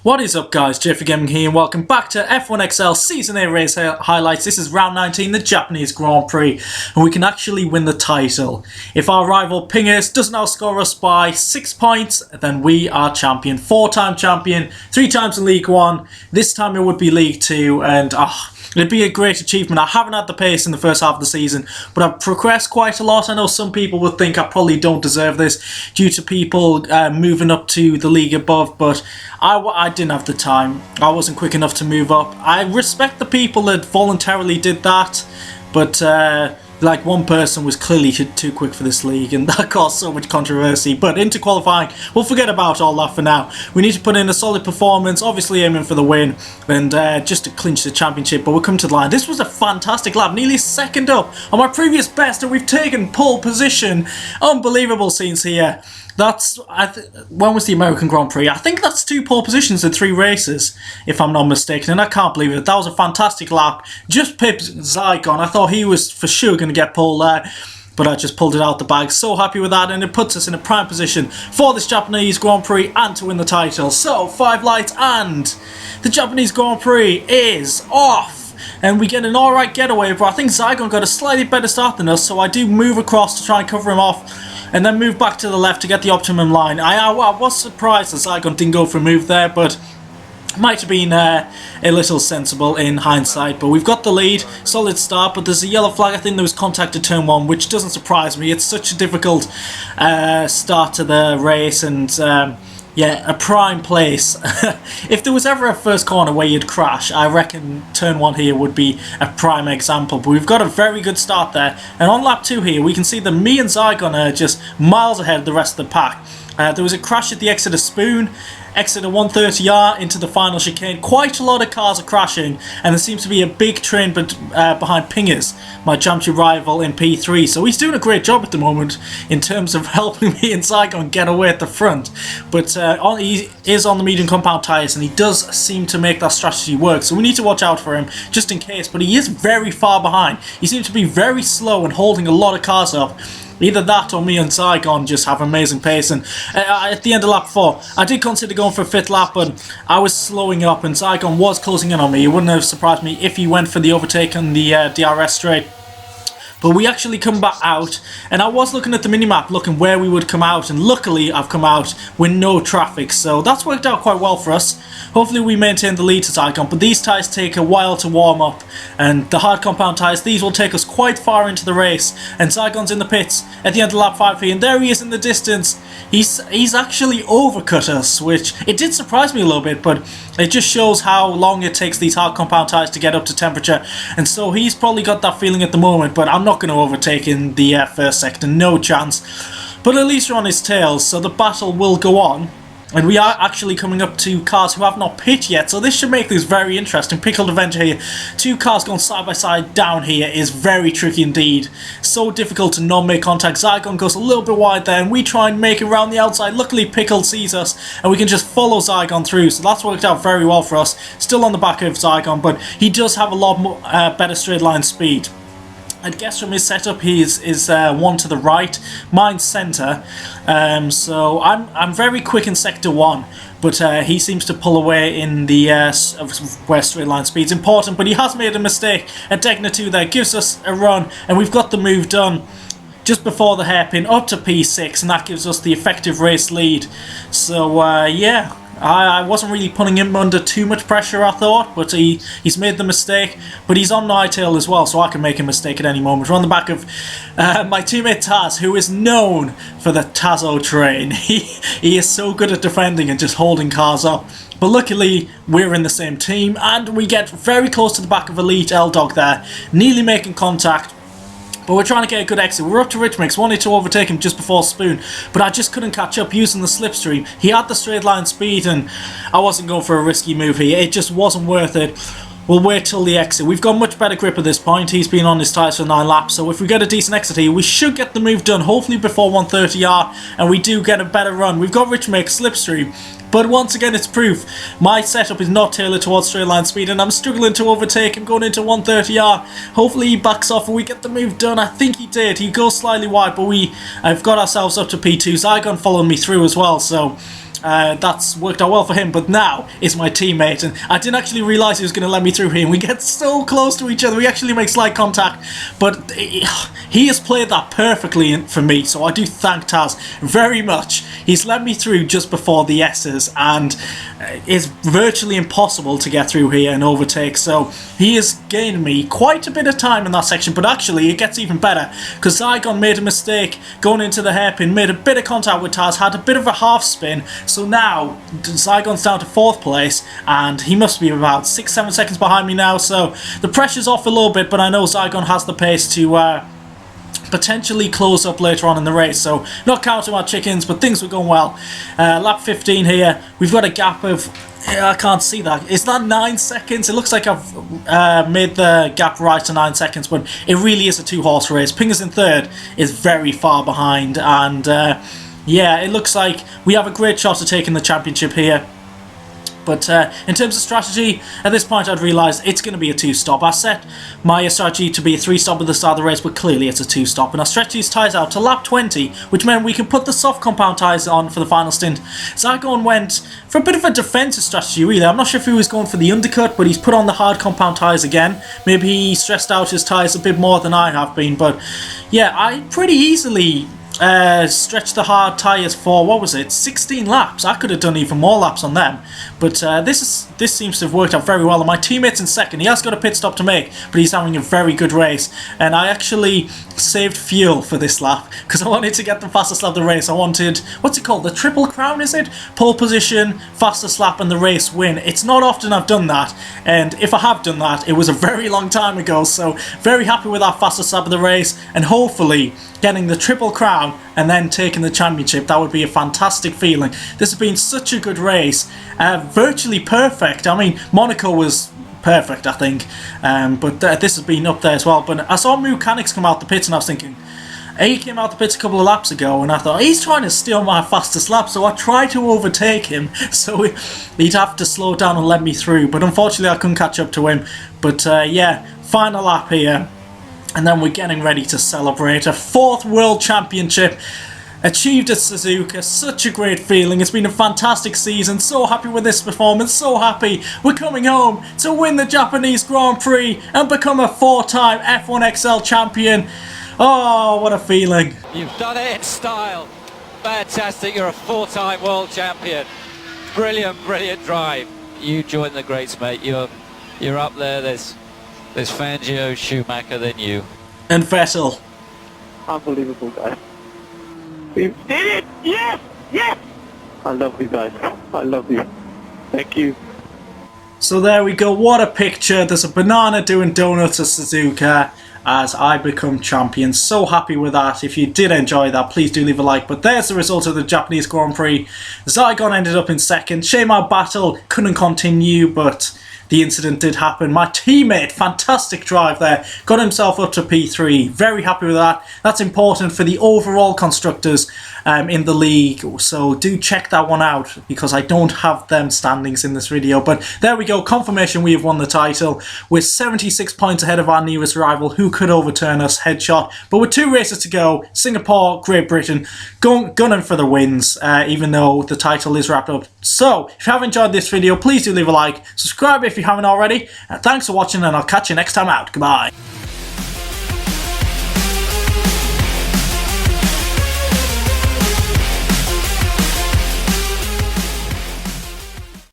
What is up, guys? JayFerGaming here and welcome back to F1XL Season 8 race highlights. This is round 19, the Japanese Grand Prix, and we can actually win the title. If our rival Pingers doesn't outscore us by 6 points, then we are champion. 4-time champion, 3 times in League 1, this time it would be League 2, and it'd be a great achievement. I haven't had the pace in the first half of the season, but I've progressed quite a lot. I know some people would think I probably don't deserve this due to people moving up to the league above, but I didn't have the time. I wasn't quick enough to move up. I respect the people that voluntarily did that, but like one person was clearly too quick for this league, and that caused so much controversy. But into qualifying, we'll forget about all that for now. We need to put in a solid performance, obviously aiming for the win, and just to clinch the championship. But we'll come to the line. This was a fantastic lap, nearly second up on my previous best, and we've taken pole position. Unbelievable scenes here. That's, when was the American Grand Prix? I think that's 2 pole positions in 3 races, if I'm not mistaken, and I can't believe it. That was a fantastic lap. Just pipped Zygon. I thought he was for sure going to get pole there, but I just pulled it out the bag. So happy with that, and it puts us in a prime position for this Japanese Grand Prix and to win the title. So, 5 lights, and the Japanese Grand Prix is off. And we get an alright getaway, but I think Zygon got a slightly better start than us, so I do move across to try and cover him off, and then move back to the left to get the optimum line. I was surprised that Zygon didn't go for a move there, but might have been a little sensible in hindsight. But we've got the lead, solid start, but there's a yellow flag. I think there was contact at turn 1, which doesn't surprise me. It's such a difficult start to the race, and yeah, a prime place. If there was ever a first corner where you'd crash, I reckon turn 1 here would be a prime example. But we've got a very good start there. And on lap 2 here, we can see that me and Zygon are just miles ahead of the rest of the pack. There was a crash at the exit of Spoon, exit of 130R into the final chicane. Quite a lot of cars are crashing, and there seems to be a big train behind Pingers, my championship rival in P3. So he's doing a great job at the moment in terms of helping me and Zygon get away at the front. But he is on the medium compound tyres, and he does seem to make that strategy work. So we need to watch out for him just in case. But he is very far behind. He seems to be very slow and holding a lot of cars up. Either that or me and Zygon just have amazing pace. And at the end of lap 4, I did consider going for a 5th lap, but I was slowing up and Zygon was closing in on me. It wouldn't have surprised me if he went for the overtake on the DRS straight. But we actually come back out, and I was looking at the minimap, looking where we would come out, and luckily I've come out with no traffic, so that's worked out quite well for us. Hopefully we maintain the lead to Zygon, but these tyres take a while to warm up, and the hard compound tyres, these will take us quite far into the race, and Zygon's in the pits at the end of lap 5 here, and there he is in the distance. He's actually overcut us, which it did surprise me a little bit, but it just shows how long it takes these hard compound tyres to get up to temperature, and so he's probably got that feeling at the moment, but I'm not going to overtake in the first sector, no chance. But at least we're on his tail, so the battle will go on. And we are actually coming up to cars who have not pit yet, so this should make this very interesting. Pickled Avenger here, 2 cars going side by side down here is very tricky indeed. So difficult to not make contact. Zygon goes a little bit wide there, and we try and make it around the outside. Luckily Pickled sees us, and we can just follow Zygon through, so that's worked out very well for us. Still on the back of Zygon, but he does have a lot more, better straight line speed. I'd guess from his setup he is one to the right, mine's centre, so I'm very quick in sector 1, but he seems to pull away in the where straight line speed's important, but he has made a mistake at Degna 2 there, gives us a run, and we've got the move done just before the hairpin up to P6, and that gives us the effective race lead. So yeah, I wasn't really putting him under too much pressure, I thought, but he's made the mistake. But he's on my tail as well, so I can make a mistake at any moment. We're on the back of my teammate Taz, who is known for the Tazo train. He is so good at defending and just holding cars up. But luckily, we're in the same team, and we get very close to the back of Elite L-Dog there, nearly making contact. But we're trying to get a good exit. We're up to Rich Mix, wanted to overtake him just before Spoon, but I just couldn't catch up using the slipstream. He had the straight line speed, and I wasn't going for a risky move here. It just wasn't worth it. We'll wait till the exit. We've got much better grip at this point. He's been on his tyres for 9 laps, so if we get a decent exit here, we should get the move done, hopefully before 130R, and we do get a better run. We've got Rich Mix, slipstream. But once again, it's proof. My setup is not tailored towards straight line speed, and I'm struggling to overtake him going into 130R. Hopefully he backs off and we get the move done. I think he did. He goes slightly wide, but I've got ourselves up to P2. Zygon followed me through as well, so That's worked out well for him, but now is my teammate, and I didn't actually realise he was going to let me through here, and we get so close to each other. We actually make slight contact, but he has played that perfectly for me, so I do thank Taz very much. He's let me through just before the S's, and it's virtually impossible to get through here and overtake, so he has gained me quite a bit of time in that section, but actually it gets even better, because Zygon made a mistake going into the hairpin, made a bit of contact with Taz, had a bit of a half spin, so now Zygon's down to 4th place, and he must be about 6-7 seconds behind me now, so the pressure's off a little bit, but I know Zygon has the pace to potentially close up later on in the race, so not counting our chickens, but things were going well. Lap 15 here, we've got a gap of, I can't see that, is that 9 seconds? It looks like I've made the gap right to 9 seconds, but it really is a 2-horse race. Pingers in 3rd is very far behind, and yeah, it looks like we have a great shot at taking the championship here. But in terms of strategy, at this point I'd realised it's going to be a 2-stop. I set my strategy to be a 3-stop at the start of the race, but clearly it's a 2-stop. And I stretched these tyres out to lap 20, which meant we can put the soft compound tyres on for the final stint. Zygon went for a bit of a defensive strategy, really. I'm not sure if he was going for the undercut, but he's put on the hard compound tyres again. Maybe he stressed out his tyres a bit more than I have been, but yeah, I pretty easily stretched the hard tyres for, what was it, 16 laps. I could have done even more laps on them, but this seems to have worked out very well, and my teammate's in 2nd. He has got a pit stop to make, but he's having a very good race, and I actually saved fuel for this lap, because I wanted to get the fastest lap of the race. I wanted, what's it called, the Triple Crown, is it? Pole position, fastest lap, and the race win. It's not often I've done that, and if I have done that, it was a very long time ago, so very happy with that fastest lap of the race, and hopefully getting the Triple Crown and then taking the championship. That would be a fantastic feeling. This has been such a good race, virtually perfect. I mean, Monaco was perfect, I think, but this has been up there as well. But I saw Mechanics come out the pits, and I was thinking, he came out the pits a couple of laps ago, and I thought, he's trying to steal my fastest lap, so I tried to overtake him, so he'd have to slow down and let me through, but unfortunately I couldn't catch up to him. But yeah, final lap here, and then we're getting ready to celebrate a 4th World Championship achieved at Suzuka. Such a great feeling. It's been a fantastic season. So happy with this performance. So happy we're coming home to win the Japanese Grand Prix and become a 4-time F1XL champion. Oh, what a feeling. You've done it in style. Fantastic. You're a 4-time world champion. Brilliant, brilliant drive. You joined the greats, mate. You're up there. There's Fangio, Schumacher, then you. And Vettel. Unbelievable, guys. We did it! Yes! Yes! I love you guys. I love you. Thank you. So there we go. What a picture. There's a banana doing donuts at Suzuka as I become champion. So happy with that. If you did enjoy that, please do leave a like. But there's the result of the Japanese Grand Prix. Zygon ended up in 2nd. Shame our battle couldn't continue, but the incident did happen. My teammate, fantastic drive there, got himself up to P3. Very happy with that. That's important for the overall constructors in the league, so do check that one out, because I don't have them standings in this video. But there we go, confirmation we have won the title. We're 76 points ahead of our nearest rival, who could overturn us, Headshot. But with 2 races to go, Singapore, Great Britain, gunning for the wins, even though the title is wrapped up. So, if you have enjoyed this video, please do leave a like, subscribe if you haven't already, and thanks for watching, and I'll catch you next time out. Goodbye.